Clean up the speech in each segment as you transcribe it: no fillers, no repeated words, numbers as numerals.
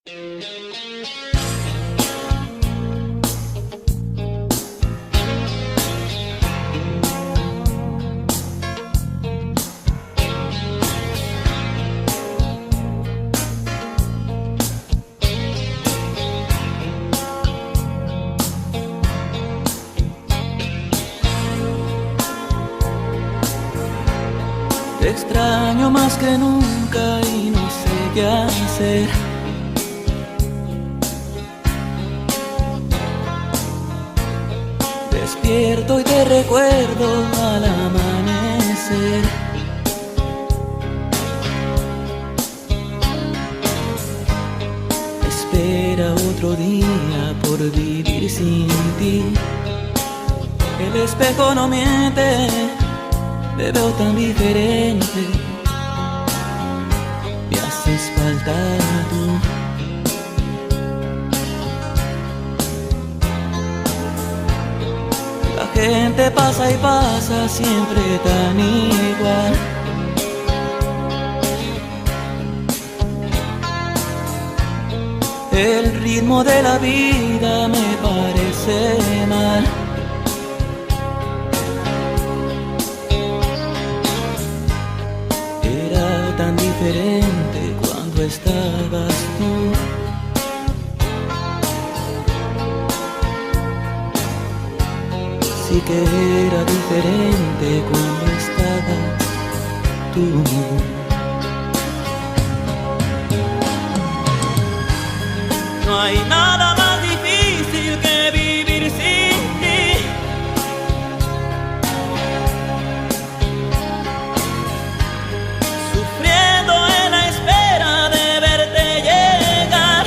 Te extraño más que nunca y no sé qué hacer. Despierto y te recuerdo al amanecer. Espera otro día por vivir sin ti. El espejo no miente, te veo tan diferente. Me haces falta tú. La gente pasa y pasa siempre tan igual. El ritmo de la vida me parece mal. Era tan diferente cuando estabas tú. Sí que era diferente cuando estabas tú. No hay nada más difícil que vivir sin ti. Sufriendo en la espera de verte llegar.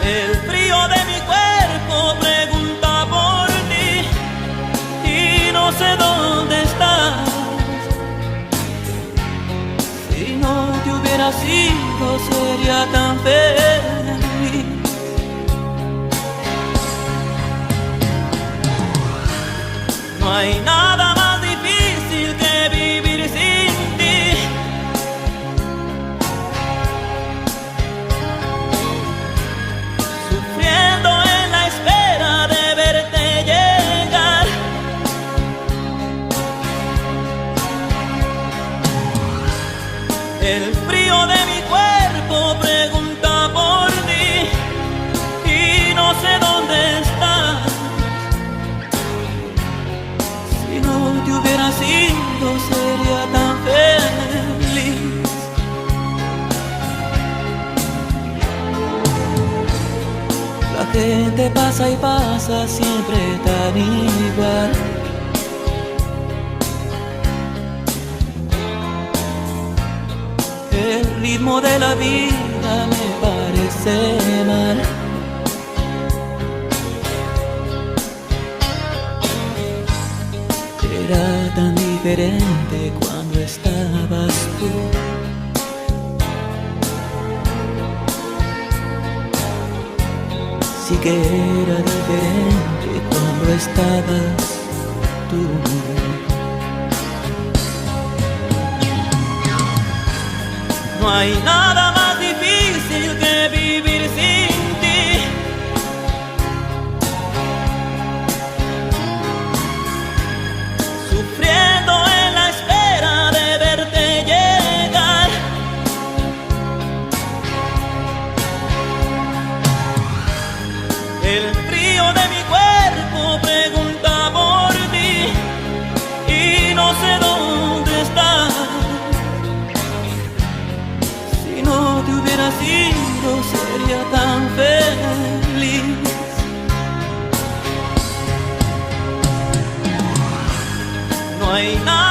El frío de mi cuerpo pregunta por ti y no sé dónde estás. Si no te hubiera sido sería tan feliz. No hay nada más difícil que vivir sin ti. Sufriendo en la espera de verte llegar. El frío de mi cuerpo pregunta por ti y no sé dónde estás. Si no te hubiera sido sería tan feliz. La gente pasa y pasa siempre tan igual. El ritmo de la vida me parece mal. Era tan diferente cuando estabas tú. Sí que era diferente cuando estabas tú. No hay nada más difícil que vivir sin ti. Sufriendo en la espera de verte llegar. El frío de mi cuerpo pregunta por ti y no sé dónde estás. Si no te hubiera sido sería tan feliz. No hay nada